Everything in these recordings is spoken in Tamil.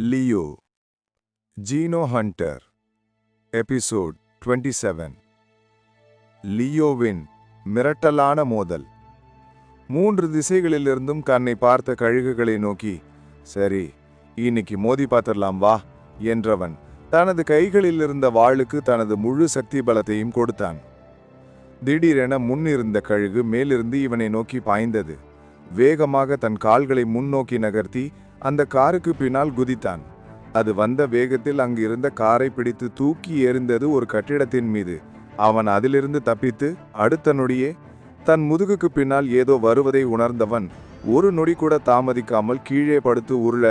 Leo Zeno hunter episode 27. லியோவின் மிரட்டலான மோதல். 3 திசைகளிலிருந்தும் கண்ணை பார்த்த கழுகுகளை நோக்கி, சரி, இன்னைக்கு மோதி பார்த்திடலாம் வா என்றவன் தனது கைகளில் இருந்த வாளுக்கு தனது முழு சக்தி பலத்தையும் கொடுத்தான். திடீரென முன்னிருந்த கழுகு மேலிருந்து இவனை நோக்கி பாய்ந்தது. வேகமாக தன் கால்களை முன்னோக்கி நகர்த்தி அந்த காருக்கு பின்னால் குதித்தான். அது வந்த வேகத்தில் அங்கு இருந்த காரை பிடித்து தூக்கி எறிந்தது ஒரு கட்டிடத்தின் மீது. அவன் அதிலிருந்து தப்பித்து அடுத்த நொடியே தன் முதுகுக்கு பின்னால் ஏதோ வருவதை உணர்ந்தவன் ஒரு நொடி கூட தாமதிக்காமல் கீழே படுத்து உருள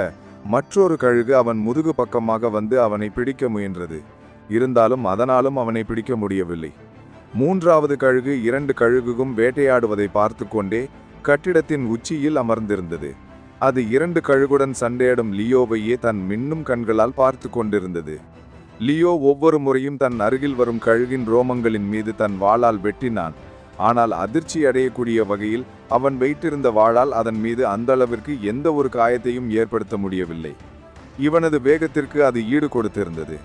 மற்றொரு கழுகு அவன் முதுகு பக்கமாக வந்து அவனை பிடிக்க முயன்றது. இருந்தாலும் அதனாலும் அவனை பிடிக்க முடியவில்லை. 3வது கழுகு 2 கழுகுக்கும் வேட்டையாடுவதை பார்த்து கொண்டே கட்டிடத்தின் உச்சியில் அமர்ந்திருந்தது. அது 2 கழுகுடன் சண்டையிடும் லியோவையே தன் மின்னும் கண்களால் பார்த்து கொண்டிருந்தது. லியோ ஒவ்வொரு முறையும் தன் அருகில் வரும் கழுகின் ரோமங்களின் மீது தன் வாளால் வெட்டினான். ஆனால் அதிர்ச்சி அடையக்கூடிய வகையில் அவன் வைத்திருந்த வாளால் அதன் மீது அந்த அளவிற்கு எந்த ஒரு காயத்தையும் ஏற்படுத்த முடியவில்லை. இவனது வேகத்திற்கு அது ஈடு கொடுத்திருந்தது.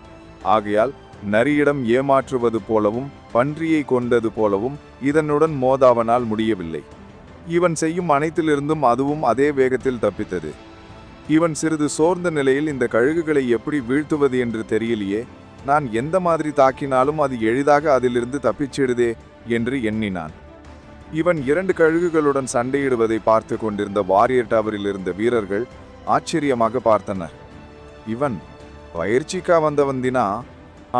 ஆகையால் நரியிடம் ஏமாற்றுவது போலவும் பன்றியை கொண்டது போலவும் இதனுடன் மோத அவனால் முடியவில்லை. இவன் செய்யும் அனைத்திலிருந்தும் அதுவும் அதே வேகத்தில் தப்பித்தது. இவன் சிறிது சோர்ந்த நிலையில் இந்த கழுகுகளை எப்படி வீழ்த்துவது என்று தெரியலையே, நான் எந்த மாதிரி தாக்கினாலும் அது எளிதாக அதிலிருந்து தப்பிச்சிடுதே என்று எண்ணினான். இவன் 2 கழுகுகளுடன் சண்டையிடுவதை பார்த்து கொண்டிருந்த வாரியர் டவரில் இருந்த வீரர்கள் ஆச்சரியமாக பார்த்தனர். இவன் பயிற்சிக்கா வந்தவந்தினா,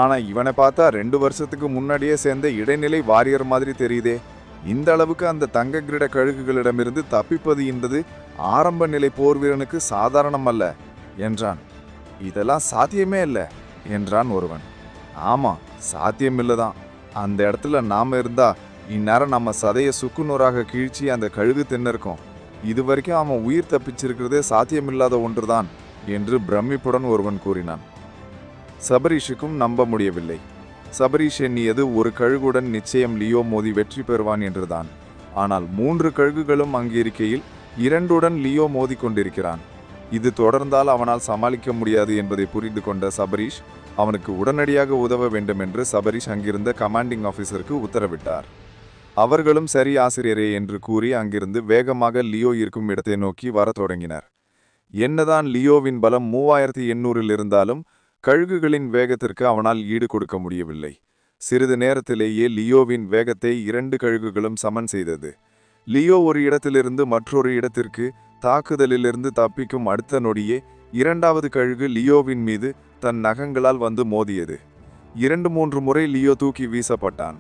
ஆனா இவனை பார்த்தா 2 வருஷத்துக்கு முன்னாடியே சேர்ந்த இடைநிலை வாரியர் மாதிரி தெரியுதே. இந்த அளவுக்கு அந்த தங்க கிரீட கழுகுகளிடமிருந்து தப்பிப்பது என்பது ஆரம்ப நிலை போர் வீரனுக்கு சாதாரணம் அல்ல என்றான். இதெல்லாம் சாத்தியமே இல்லை என்றான் ஒருவன். ஆமா, சாத்தியமில்லைதான். அந்த இடத்துல நாம இருந்தா இந்நேரம் நம்ம சதையை சுக்குநூறாக கீழ்ச்சி அந்த கழுகு தின்னிருக்கோம். இது வரைக்கும் அவன் உயிர் தப்பிச்சிருக்கிறதே சாத்தியமில்லாத ஒன்றுதான் என்று பிரமிப்புடன் ஒருவன் கூறினான். சபரீஷுக்கும் நம்ப முடியவில்லை. சபரீஷ் எண்ணியது ஒரு கழுகுடன் நிச்சயம் லியோ மோதி வெற்றி பெறுவான் என்றுதான். ஆனால் 3 கழுகுகளும் அங்கே இருக்கையில் 2உடன் லியோ மோதி கொண்டிருக்கிறான். இது தொடர்ந்தால் அவனால் சமாளிக்க முடியாது என்பதை புரிந்து கொண்ட சபரீஷ் அவனுக்கு உடனடியாக உதவ வேண்டும் என்று சபரீஷ் அங்கிருந்த கமாண்டிங் ஆஃபீஸருக்கு உத்தரவிட்டார். அவர்களும் சரி ஆசிரியரே என்று கூறி அங்கிருந்து வேகமாக லியோ இருக்கும் இடத்தை நோக்கி வர தொடங்கினர். என்னதான் லியோவின் பலம் 3800 இருந்தாலும் கழுகுகளின் வேகத்திற்கு அவனால் ஈடு கொடுக்க முடியவில்லை. சிறிது நேரத்திலேயே லியோவின் வேகத்தை 2 கழுகுகளும் சமன் செய்தது. லியோ ஒரு இடத்திலிருந்து மற்றொரு இடத்திற்கு தாக்குதலிலிருந்து தப்பிக்கும் அடுத்த நொடியே 2வது கழுகு லியோவின் மீது தன் நகங்களால் வந்து மோதியது. 2-3 முறை லியோ தூக்கி வீசப்பட்டான்.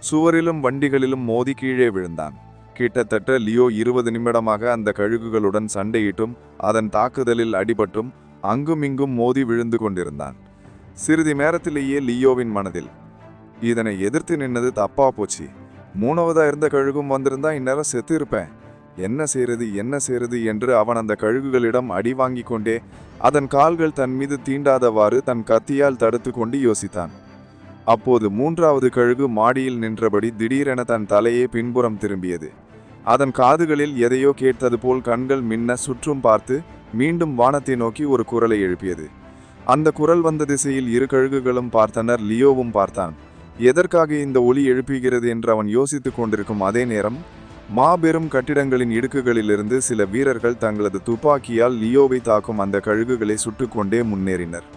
சுவரிலும் வண்டிகளிலும் மோதி கீழே விழுந்தான். கிட்டத்தட்ட லியோ 20 நிமிடமாக அந்த கழுகுகளுடன் சண்டையிட்டும் அதன் தாக்குதலில் அடிபட்டும் அங்குமிங்கும் மோதி விழுந்து கொண்டிருந்தான். சிறிது நேரத்திலேயே லியோவின் மனதில், இதனை எதிர்த்து நின்னது தப்பா போச்சு. 3வதா இருந்த கழுகும் வந்திருந்தா இந்நேரம் செத்து இருப்பேன். என்ன செய்யறது என்று அவன் அந்த கழுகுகளிடம் அடி வாங்கி கொண்டே அதன் கால்கள் தன் மீது தீண்டாதவாறு தன் கத்தியால் தடுத்து கொண்டு யோசித்தான். அப்போது 3வது கழுகு மாடியில் நின்றபடி திடீரென தன் தலையை பின்புறம் திரும்பியது. அதன் காதுகளில் எதையோ கேட்டது போல் கண்கள் மின்ன சுற்றும் பார்த்து மீண்டும் வானத்தை நோக்கி ஒரு குரலை எழுப்பியது. அந்த குரல் வந்த திசையில் 2 கழுகுகளும் பார்த்தனர். லியோவும் பார்த்தான். எதற்காக இந்த ஒலி எழுப்புகிறது என்று அவன் யோசித்துக் கொண்டிருக்கும் அதே நேரம் மாபெரும் கட்டிடங்களின் இடுக்குகளிலிருந்து சில வீரர்கள் தங்களது துப்பாக்கியால் லியோவை தாக்கும் அந்த கழுகுகளை சுட்டுக்கொண்டே முன்னேறினர்.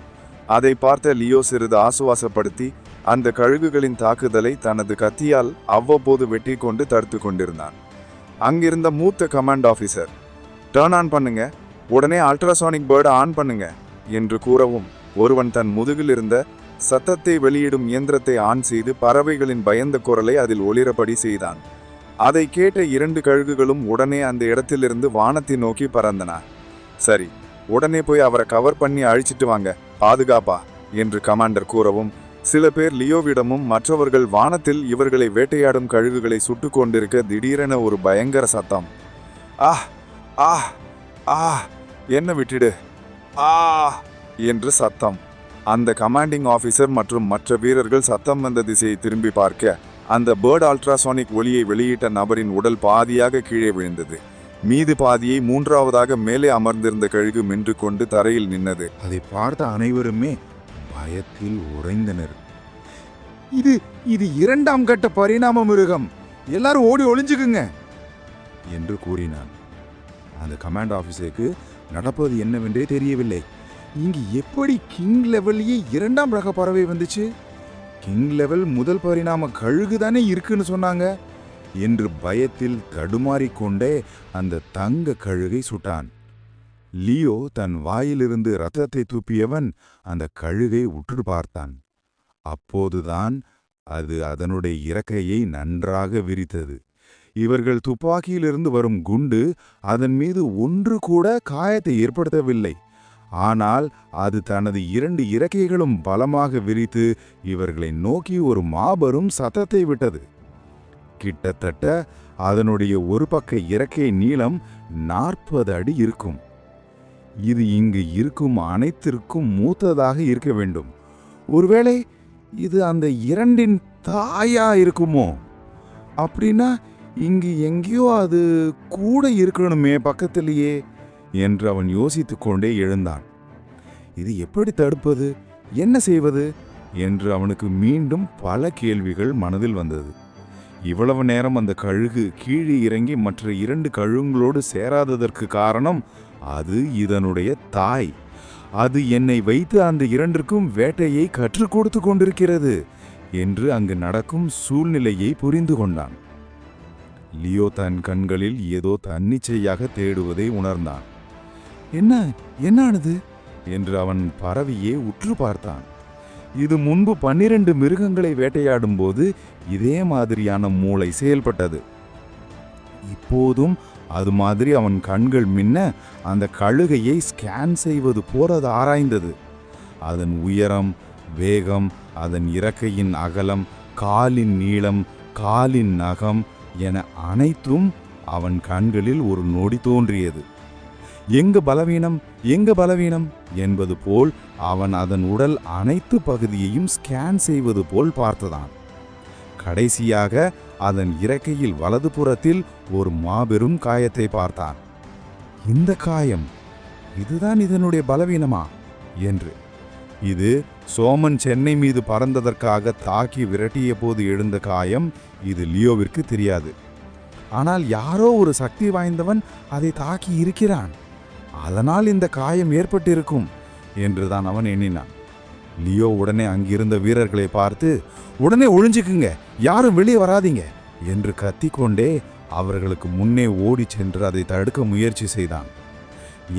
அதை பார்த்த லியோ சிறிது ஆசுவாசப்படுத்தி அந்த கழுகுகளின் தாக்குதலை தனது கத்தியால் அவ்வப்போது வெட்டி கொண்டு தடுத்து கொண்டிருந்தான். அங்கிருந்த மூத்த கமாண்ட் ஆஃபீஸர், டர்ன் ஆன் பண்ணுங்க, உடனே அல்ட்ராசானிக் பேர்டு ஆன் பண்ணுங்க என்று கூறவும் ஒருவன் தன் முதுகில் இருந்த சத்தத்தை வெளியிடும் இயந்திரத்தை ஆன் செய்து பறவைகளின் பயந்த குரலை அதில் ஒளிரபடி செய்தான். அதை கேட்ட 2 கழுகுகளும் உடனே அந்த இடத்திலிருந்து வானத்தை நோக்கி பறந்தன. சரி, உடனே போய் அவரை கவர் பண்ணி அழிச்சிட்டு வாங்க, பாதுகாப்பா என்று கமாண்டர் கூறவும் சில பேர் லியோவிடமும் மற்றவர்கள் வானத்தில் இவர்களை வேட்டையாடும் கழுகுகளை சுட்டு கொண்டிருக்க திடீரென ஒரு பயங்கர சத்தம், ஆஹ் ஆஹ் ஆஹ், என்ன விட்டுடு, ஆ என்று சத்தம். அந்த கமாண்டிங் ஆஃபீஸர் மற்றும் மற்ற வீரர்கள் சத்தம் வந்த திசையை திரும்பி பார்க்க அந்த பேர்ட் அல்ட்ராசானிக் ஒலியை வெளியிட்ட நபரின் உடல் பாதியாக கீழே விழுந்தது. மீது பாதியை மூன்றாவதாக மேலே அமர்ந்திருந்த கழுகு மென்று கொண்டு தரையில் நின்னது. அதை பார்த்த அனைவருமே பயத்தில் உறைந்தனர். இது இது 2ஆம் கட்ட பரிணாம மிருகம், எல்லாரும் ஓடி ஒளிஞ்சுக்குங்க என்று கூறினான். அந்த கமாண்ட் ஆபீஸருக்கு நடப்பது என்னவென்றே தெரியவில்லை. இங்கு எப்படி கிங் லெவல்லையே 2ஆம் ரக பறவை வந்துச்சு? கிங் லெவல் முதல் பரிணாம கழுகு தானே இருக்குன்னு சொன்னாங்க என்று பயத்தில் தடுமாறிக்கொண்டே அந்த தங்க கழுகை சுட்டான். லியோ தன் வாயிலிருந்து இரத்தத்தை துப்பியவன் அந்த கழுகை உற்று பார்த்தான். அப்போதுதான் அது அதனுடைய இறக்கையை நன்றாக விரித்தது. இவர்கள் துப்பாக்கியிலிருந்து வரும் குண்டு அதன் மீது ஒன்று கூட காயத்தை ஏற்படுத்தவில்லை. ஆனால் அது தனது 2 இறக்கைகளும் பலமாக விரித்து இவர்களை நோக்கி ஒரு மாபெரும் சத்தத்தை விட்டது. கிட்டத்தட்ட அதனுடைய ஒரு பக்க இறக்கை நீளம் 40 அடி இருக்கும். இது இங்கு இருக்கும் அனைத்திற்கும் மூத்ததாக இருக்க வேண்டும். ஒருவேளை இது அந்த 2இன் தாயா இருக்குமோ? அப்படின்னா இங்கு எங்கேயோ அது கூட இருக்கணுமே பக்கத்திலேயே என்று அவன் யோசித்து கொண்டே எழுந்தான். இது எப்படி தடுப்பது, என்ன செய்வது என்று அவனுக்கு மீண்டும் பல கேள்விகள் மனதில் வந்தது. இவ்வளவு நேரம் அந்த கழுகு கீழே இறங்கி மற்ற 2 கழுகுகளோடு சேராததற்கு காரணம் அது இதனுடைய தாய். அது என்னை வைத்து அந்த 2ற்கும் வேட்டையை கற்றுக் கொடுத்து கொண்டிருக்கிறது என்று அங்கு நடக்கும் சூழ்நிலையை புரிந்து கொண்டான். லியோ தன் கண்களில் ஏதோ தன்னிச்சையாக தேடுவதை உணர்ந்தான். என்னானது என்று அவன் பறவையே உற்று பார்த்தான். இது முன்பு 12 மிருகங்களை வேட்டையாடும் போது இதே மாதிரியான மூளை செயல்பட்டது. இப்போதும் அது மாதிரி அவன் கண்கள் மின்ன அந்த கழுகையை ஸ்கேன் செய்வது போல அது ஆராய்ந்தது. அதன் உயரம், வேகம், அதன் இறக்கையின் அகலம், காலின் நீளம், காலின் நகம் என அனைத்தும் அவன் கண்களில் ஒரு நொடி தோன்றியது. எங்க பலவீனம் என்பது போல் அவன் அதன் உடல் அனைத்து பகுதியையும் ஸ்கேன் செய்வது போல் பார்த்ததான். கடைசியாக அதன் இறக்கையில் வலதுபுறத்தில் ஒரு மாபெரும் காயத்தை பார்த்தான். இந்த காயம், இதுதான் இதனுடைய பலவீனமா என்று. இது சோமன் சென்னை மீது பறந்ததற்காக தாக்கி விரட்டிய போது எழுந்த காயம். இது லியோவிற்கு தெரியாது. ஆனால் யாரோ ஒரு சக்தி வாய்ந்தவன் அதை தாக்கி இருக்கிறான், அதனால் இந்த காயம் ஏற்பட்டிருக்கும் என்றுதான் அவன் எண்ணினான். லியோ உடனே அங்கிருந்த வீரர்களை பார்த்து, உடனே ஒளிஞ்சுக்குங்க, யாரும் வெளியே வராதீங்க என்று கத்திக்கொண்டே அவர்களுக்கு முன்னே ஓடி சென்று அதை தடுக்க முயற்சி செய்தான்.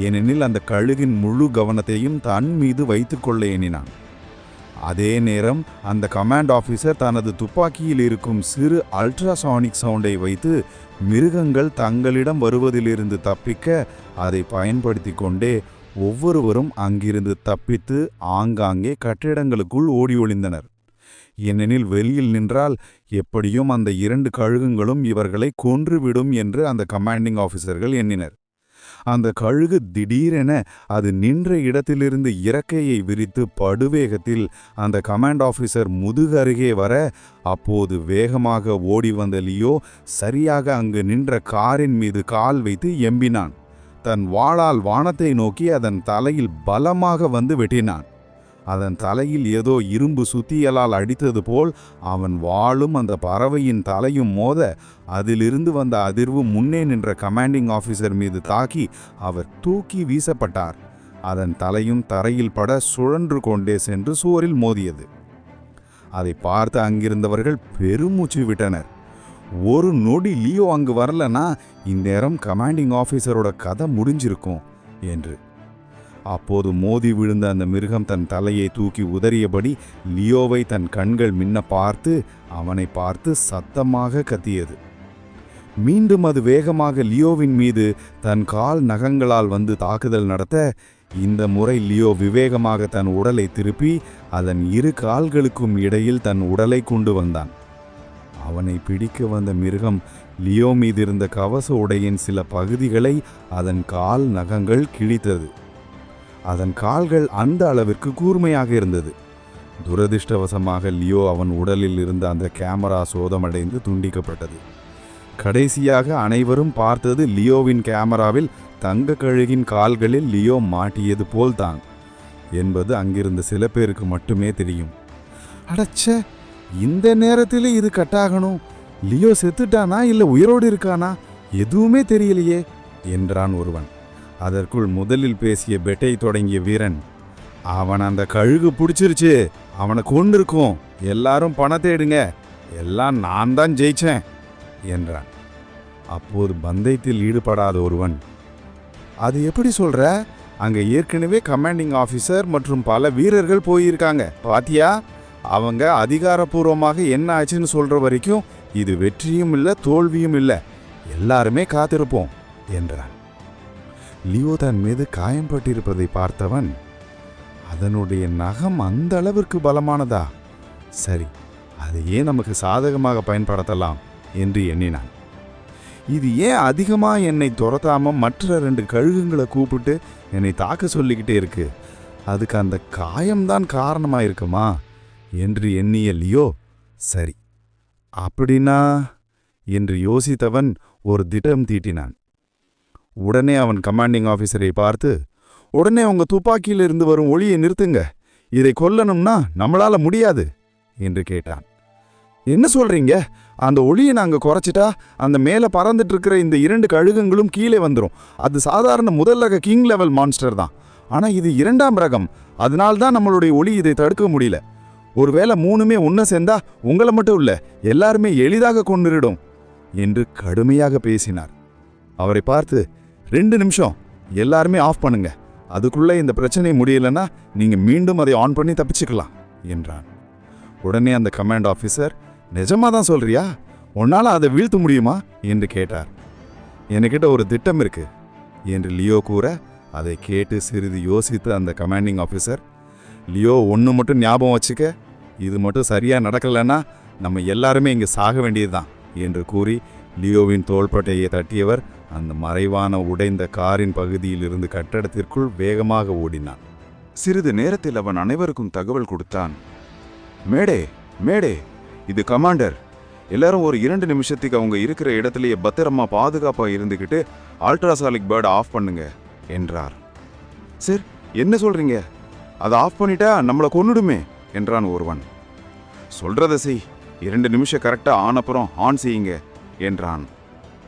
ஏனெனில் அந்த கழுகின் முழு கவனத்தையும் தன் மீது வைத்துக்கொள்ள எண்ணினான். அதே நேரம் அந்த கமாண்ட் ஆபீசர் தனது துப்பாக்கியில் இருக்கும் சிறு அல்ட்ராசானிக் சவுண்டை வைத்து மிருகங்கள் தங்களிடம் வருவதிலிருந்து தப்பிக்க அதை பயன்படுத்தி கொண்டே ஒவ்வொருவரும் அங்கிருந்து தப்பித்து ஆங்காங்கே கட்டிடங்களுக்குள் ஓடி ஒளிந்தனர். ஏனெனில் வெளியில் நின்றால் எப்படியும் அந்த 2 கழுகுகளும் இவர்களை கொன்றுவிடும் என்று அந்த கமாண்டிங் ஆபீசர்கள் எண்ணினர். அந்த கழுகு திடீரென அது நின்ற இடத்திலிருந்து இறக்கையை விரித்து படுவேகத்தில் அந்த கமாண்ட் ஆபீசர் முதுகு அருகே வர, அப்போது வேகமாக ஓடி வந்த லியோ சரியாக அங்கு நின்ற காரின் மீது கால் வைத்து எம்பினான். தன் வாளால் வானத்தை நோக்கி அதன் தலையில் பலமாக வந்து வெட்டினான். அதன் தலையில் ஏதோ இரும்பு சுத்தியலால் அடித்தது போல் அவன் வாளும் அந்த பறவையின் தலையும் மோத, அதிலிருந்து வந்த அதிர்வு முன்னே நின்ற கமாண்டிங் ஆபீசர் மீது தாக்கி அவர் தூக்கி வீசப்பட்டார். அதன் தலையும் தரையில் பட சுழன்று கொண்டே சென்று சுவரில் மோதியது. அதை பார்த்து அங்கிருந்தவர்கள் பெருமூச்சு விட்டனர். ஒரு நொடி லியோ அங்கு வரலனா இந்நேரம் கமாண்டிங் ஆபீசரோட கதை முடிஞ்சிருக்கும் என்று. அப்போது மோதி விழுந்த அந்த மிருகம் தன் தலையை தூக்கி உதறியபடி லியோவை தன் கண்கள் மின்ன பார்த்து அவனை பார்த்து சத்தமாக கத்தியது. மீண்டும் அது வேகமாக லியோவின் மீது தன் கால் நகங்களால் வந்து தாக்குதல் நடத்த, இந்த முறை லியோ விவேகமாக தன் உடலை திருப்பி அதன் 2 கால்களுக்கும் இடையில் தன் உடலை கொண்டு வந்தான். அவனை பிடிக்க வந்த மிருகம் லியோ மீதிருந்த கவச உடையின் சில பகுதிகளை அதன் கால் நகங்கள் கிழித்தது. அதன் கால்கள் அந்த அளவிற்கு கூர்மையாக இருந்தது. துரதிர்ஷ்டவசமாக லியோ அவன் உடலில் இருந்த அந்த கேமரா சோதமடைந்து துண்டிக்கப்பட்டது. கடைசியாக அனைவரும் பார்த்தது லியோவின் கேமராவில் தங்க கழுகின் கால்களில் லியோ மாட்டியது போல்தான் என்பது அங்கிருந்த சில பேருக்கு மட்டுமே தெரியும். அடச்ச, இந்த நேரத்தில் இது கட்டாகணும். லியோ செத்துட்டானா இல்லை உயிரோடு இருக்கானா எதுவுமே தெரியலையே என்றான் ஒருவன். அதற்குள் முதலில் பேசிய பெட்டை தொடங்கிய வீரன், அவன் அந்த கழுகு பிடிச்சிருச்சு, அவனை கொண்டு இருக்கும், எல்லாரும் பணத்தை எடுங்க, எல்லாம் நான் தான் ஜெயிச்சேன் என்றான். அப்போது பந்தயத்தில் ஈடுபடாத ஒருவன், அது எப்படி சொல்ற? அங்க ஏற்கனவே கமாண்டிங் ஆஃபீஸர் மற்றும் பல வீரர்கள் போயிருக்காங்க பாத்தியா? அவங்க அதிகாரப்பூர்வமாக என்ன ஆச்சுன்னு சொல்ற வரைக்கும் இது வெற்றியும் இல்லை தோல்வியும் இல்லை, எல்லாருமே காத்திருப்போம் என்றான். லியோ தன் மீது காயம்பட்டிருப்பதை பார்த்தவன், அதனுடைய நகம் அந்த அளவிற்கு பலமானதா? சரி, அதையே நமக்கு சாதகமாக பயன்படுத்தலாம் என்று எண்ணினான். இது ஏன் அதிகமாக என்னை துரத்தாம மற்ற 2 கழுகுங்களை கூப்பிட்டு என்னை தாக்க சொல்லிக்கிட்டே இருக்கு? அதுக்கு அந்த காயம்தான் காரணமாக இருக்குமா என்று எண்ணிய லியோ, சரி அப்படின்னா என்று யோசித்தவன் ஒரு திட்டம் தீட்டினான். உடனே அவன் கமாண்டிங் ஆஃபீஸரை பார்த்து, உடனே உங்க துப்பாக்கியிலிருந்து வரும் ஒளியை நிறுத்துங்க, இதை கொல்லணும்னா நம்மளால முடியாது என்று கேட்டான். என்ன சொல்றீங்க? அந்த ஒளியை நாங்கள் குறைச்சிட்டா அந்த மேலே பறந்துட்டு இருக்கிற இந்த 2 கழுகுங்களும் கீழே வந்துடும். அது சாதாரண முதல் ரக கிங் லெவல் மான்ஸ்டர் தான். ஆனால் இது 2ஆம் ரகம், அதனால்தான் நம்மளுடைய ஒளி இதை தடுக்க முடியல. ஒருவேளை 3மே ஒன்று சேர்ந்தா உங்களை மட்டும் இல்லை எல்லாருமே எளிதாக கொன்னிடும் என்று கடுமையாக பேசினார். அவரை பார்த்து, 2 நிமிஷம் எல்லாருமே ஆஃப் பண்ணுங்க, அதுக்குள்ளே இந்த பிரச்சனை முடியலன்னா நீங்கள் மீண்டும் அதை ஆன் பண்ணி தப்பிச்சுக்கலாம் என்றான். உடனே அந்த கமாண்ட் ஆஃபீஸர், நிஜமாக தான் சொல்றியா? உன்னால் அதை வீழ்த்த முடியுமா என்று கேட்டார். என்கிட்ட ஒரு திட்டம் இருக்கு என்று லியோ கூற, அதை கேட்டு சிறிது யோசித்து அந்த கமாண்டிங் ஆஃபீஸர், லியோ ஒன்று மட்டும் ஞாபகம் வச்சுக்க, இது மட்டும் சரியாக நடக்கலைன்னா நம்ம எல்லாருமே இங்கே சாக வேண்டியதுதான் என்று கூறி லியோவின் தோள்பட்டையை தட்டியவர் அந்த மறைவான உடைந்த காரின் பகுதியில் இருந்து கட்டடத்திற்குள் வேகமாக ஓடினான். சிறிது நேரத்தில் அவன் அனைவருக்கும் தகவல் கொடுத்தான். மேடே மேடே, இது கமாண்டர், எல்லாரும் ஒரு 2 நிமிஷத்துக்கு அவங்க இருக்கிற இடத்துலயே பத்திரமா பாதுகாப்பா இருந்துக்கிட்டு அல்ட்ராசானிக் பேர்டை ஆஃப் பண்ணுங்க என்றார். சார், என்ன சொல்றீங்க? அதை ஆஃப் பண்ணிட்டா நம்மளை கொன்னுடுமே என்றான் ஒருவன். சொல்றத செய், 2 நிமிஷம் கரெக்டா ஆனப்புறம் ஆன் செய்யுங்க என்றான்.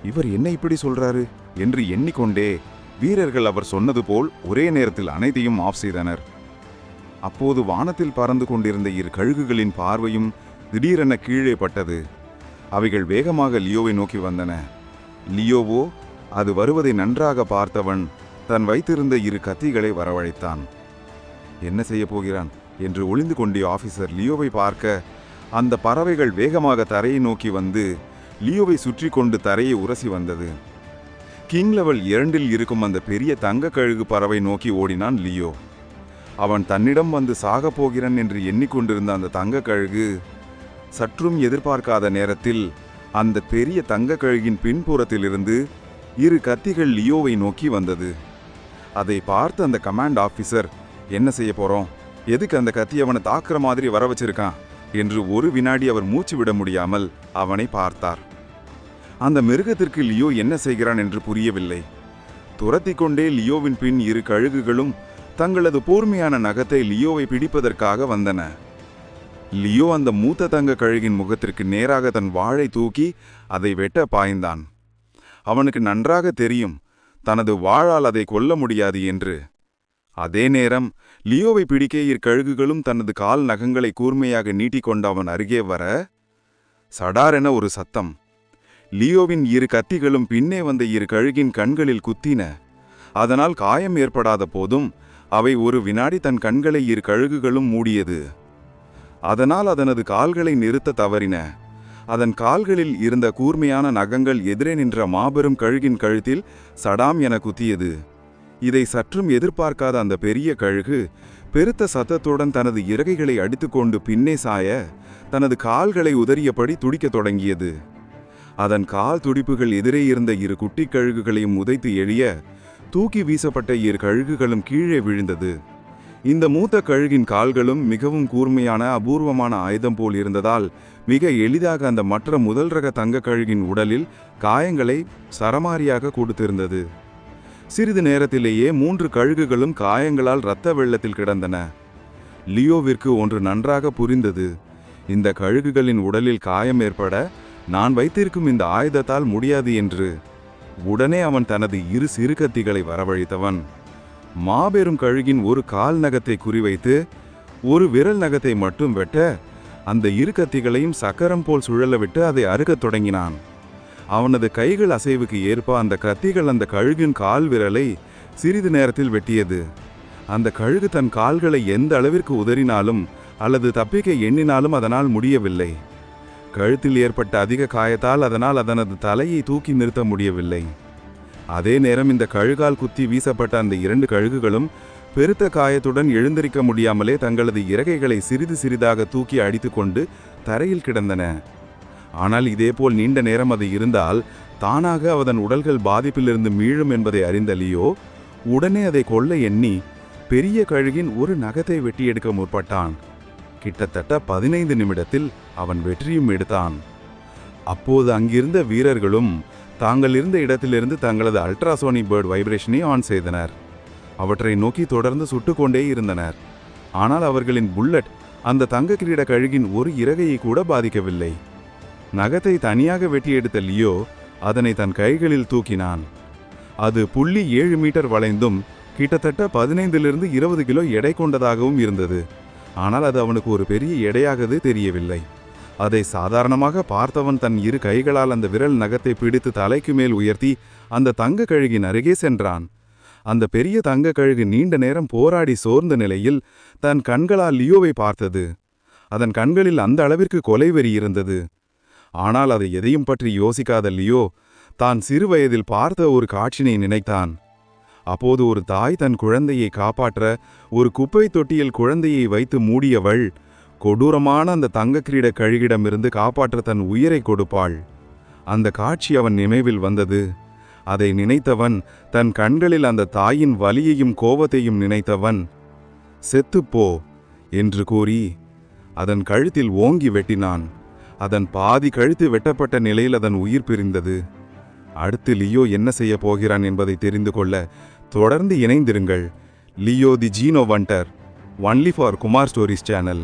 இவர் என்ன இப்படி சொல்றாரு என்று எண்ணிக்கொண்டே வீரர்கள் அவர் சொன்னது போல் ஒரே நேரத்தில் அனைத்தையும் ஆஃப் செய்தனர். அப்போது வானத்தில் பறந்து கொண்டிருந்த 2 கழுகுகளின் பார்வையும் திடீரென கீழே பட்டது. அவைகள் வேகமாக லியோவை நோக்கி வந்தன. லியோவோ அது வருவதை நன்றாக பார்த்தவன் தன் வைத்திருந்த 2 கத்திகளை வரவழைத்தான். என்ன செய்ய போகிறான் என்று ஒளிந்து கொண்டே ஆபீசர் லியோவை பார்க்க, அந்த பறவைகள் வேகமாக தரையை நோக்கி வந்து லியோவை சுற்றி கொண்டு தரையை உரசி வந்தது. கிங் லெவல் 2இல் இருக்கும் அந்த பெரிய தங்க கழுகு பறவை நோக்கி ஓடினான் லியோ. அவன் தன்னிடம் வந்து சாக போகிறான் என்று எண்ணிக்கொண்டிருந்த அந்த தங்க கழுகு சற்றும் எதிர்பார்க்காத நேரத்தில் அந்த பெரிய தங்க கழுகின் பின்புறத்திலிருந்து 2 கத்திகள் லியோவை நோக்கி வந்தது. அதை பார்த்து அந்த கமாண்ட் ஆபீசர், என்ன செய்ய போறோம், எதுக்கு அந்த கத்தி அவனை தாக்குற மாதிரி வர வச்சிருக்கான் என்று ஒரு வினாடி அவர் மூச்சு விட முடியாமல் அவனை பார்த்தார். அந்த மிருகத்திற்கு லியோ என்ன செய்கிறான் என்று புரியவில்லை. துரத்தி கொண்டே லியோவின் பின் 2 கழுகுகளும் தங்களது கூர்மையான நகத்தை லியோவை பிடிப்பதற்காக வந்தன. லியோ அந்த மூத்த தங்க கழுகின் முகத்திற்கு நேராக தன் வாளை தூக்கி அதை வெட்ட பாய்ந்தான். அவனுக்கு நன்றாக தெரியும் தனது வாளால் அதை கொல்ல முடியாது என்று. அதே நேரம் லியோவை பிடிக்க 2 கழுகுகளும் தனது கால் நகங்களை கூர்மையாக நீட்டிக்கொண்டு அவன் அருகே வர, சடாரென ஒரு சத்தம். லியோவின் 2 கத்திகளும் பின்னே வந்த 2 கழுகின் கண்களில் குத்தின. அதனால் காயம் ஏற்படாத போதும் அவை ஒரு வினாடி தன் கண்களை 2 கழுகுகளும் மூடியது. அதனால் அதனது கால்களை நிறுத்த தவறின. அதன் கால்களில் இருந்த கூர்மையான நகங்கள் எதிரே நின்ற மாபெரும் கழுகின் கழுத்தில் சடாம் என குத்தியது. இதை சற்றும் எதிர்பார்க்காத அந்த பெரிய கழுகு பெருத்த சத்தத்துடன் தனது இறகைகளை அடித்துக்கொண்டு பின்னே சாய தனது கால்களை உதறியபடி துடிக்கத் தொடங்கியது. அதன் கால் துடிப்புகள் எதிரே இருந்த 2 குட்டி கழுகுகளையும் உதைத்து எழிய தூக்கி வீசப்பட்ட 2 கழுகுகளும் கீழே விழுந்தது. இந்த மூத்த கழுகின் கால்களும் மிகவும் கூர்மையான அபூர்வமான ஆயுதம் போல் இருந்ததால் மிக எளிதாக அந்த மற்ற முதல் ரக தங்க கழுகின் உடலில் காயங்களை சரமாரியாக கொடுத்திருந்தது. சிறிது நேரத்திலேயே 3 கழுகுகளும் காயங்களால் இரத்த வெள்ளத்தில் கிடந்தன. லியோவிற்கு ஒன்று நன்றாக புரிந்தது. இந்த கழுகுகளின் உடலில் காயம் ஏற்பட நான் வைத்திருக்கும் இந்த ஆயுதத்தால் முடியாது என்று. உடனே அவன் தனது 2 சிறு கத்திகளை வரவழைத்தவன். மாபெரும் கழுகின் ஒரு கால் நகத்தை குறிவைத்து ஒரு விரல் நகத்தை மட்டும் வெட்ட அந்த 2 கத்திகளையும் சக்கரம் போல் சுழல விட்டு அதை அறுக்கத் தொடங்கினான். அவனது கைகள் அசைவுக்கு ஏற்ப அந்த கத்திகள் அந்த கழுகின் கால் விரலை சிறிது நேரத்தில் வெட்டியது. அந்த கழுகு தன் கால்களை எந்த அளவிற்கு உதறினாலும் அல்லது தப்பிக்க எண்ணினாலும் அதனால் முடியவில்லை. கழுத்தில் ஏற்பட்ட அதிக காயத்தால் அதனால் அதனது தலையை தூக்கி நிறுத்த முடியவில்லை. அதே நேரம் இந்த கழுகால் குத்தி வீசப்பட்ட அந்த 2 கழுகுகளும் பெருத்த காயத்துடன் எழுந்திருக்க முடியாமலே தங்களது இறகைகளை சிறிது சிறிதாக தூக்கி அடித்துக்கொண்டு தரையில் கிடந்தன. ஆனால் இதேபோல் நீண்ட நேரம் அது இருந்தால் தானாக அதன் உடல்கள் பாதிப்பிலிருந்து மீளும் என்பதை அறிந்த லியோ உடனே அதை கொல்ல எண்ணி பெரிய கழுகின் ஒரு நகத்தை வெட்டி எடுக்க முற்பட்டான். கிட்டத்தட்ட 15 நிமிடத்தில் அவன் வெற்றியும் எடுத்தான். அப்போது அங்கிருந்த வீரர்களும் தாங்கள் இருந்த இடத்திலிருந்து தங்களது அல்ட்ராசோனிக் பேர்ட் வைப்ரேஷனை ஆன் செய்தனர். அவற்றை நோக்கி தொடர்ந்து சுட்டுக்கொண்டே இருந்தனர். ஆனால் அவர்களின் புல்லட் அந்த தங்க கிரீட கழுகின் ஒரு இறகையை கூட பாதிக்கவில்லை. நகத்தை தனியாக வெட்டி எடுத்த லியோ அதனை தன் கைகளில் தூக்கினான். அது 0.7 மீட்டர் வளைந்தும் கிட்டத்தட்ட 15லிருந்து 20 கிலோ எடை கொண்டதாகவும் இருந்தது. ஆனால் அது அவனுக்கு ஒரு பெரிய எடையாகது தெரியவில்லை. அதை சாதாரணமாக பார்த்தவன் தன் 2 கைகளால் அந்த விரல் நகத்தை பிடித்து தலைக்கு மேல் உயர்த்தி அந்த தங்க கழுகின் அருகே சென்றான். அந்த பெரிய தங்க கழுகு நீண்ட நேரம் போராடி சோர்ந்த நிலையில் தன் கண்களால் லியோவை பார்த்தது. அதன் கண்களில் அந்த அளவிற்கு கொலைவெறி இருந்தது. ஆனால் அதை எதையும் பற்றி யோசிக்காத லியோ தான் சிறு வயதில் பார்த்த ஒரு காட்சினை நினைத்தான். அப்போது ஒரு தாய் தன் குழந்தையை காப்பாற்ற ஒரு குப்பை தொட்டியில் குழந்தையை வைத்து மூடியவள் கொடூரமான அந்த தங்க கிரீட கழுகிடமிருந்து காப்பாற்ற தன் உயிரை கொடுப்பாள். அந்த காட்சி அவன் நினைவில் வந்தது. அதை நினைத்தவன் தன் கண்களில் அந்த தாயின் வலியையும் கோபத்தையும் நினைத்தவன் செத்துப்போ என்று கூறி அதன் கழுத்தில் ஓங்கி வெட்டினான். அதன் பாதி கழுத்து வெட்டப்பட்ட நிலையில் அதன் உயிர் பிரிந்தது. அடுத்து லியோ என்ன செய்ய போகிறான் என்பதை தெரிந்து கொள்ள தொடர்ந்து இணைந்திருங்கள். Leo the Zeno wonder, only for Kumar stories channel.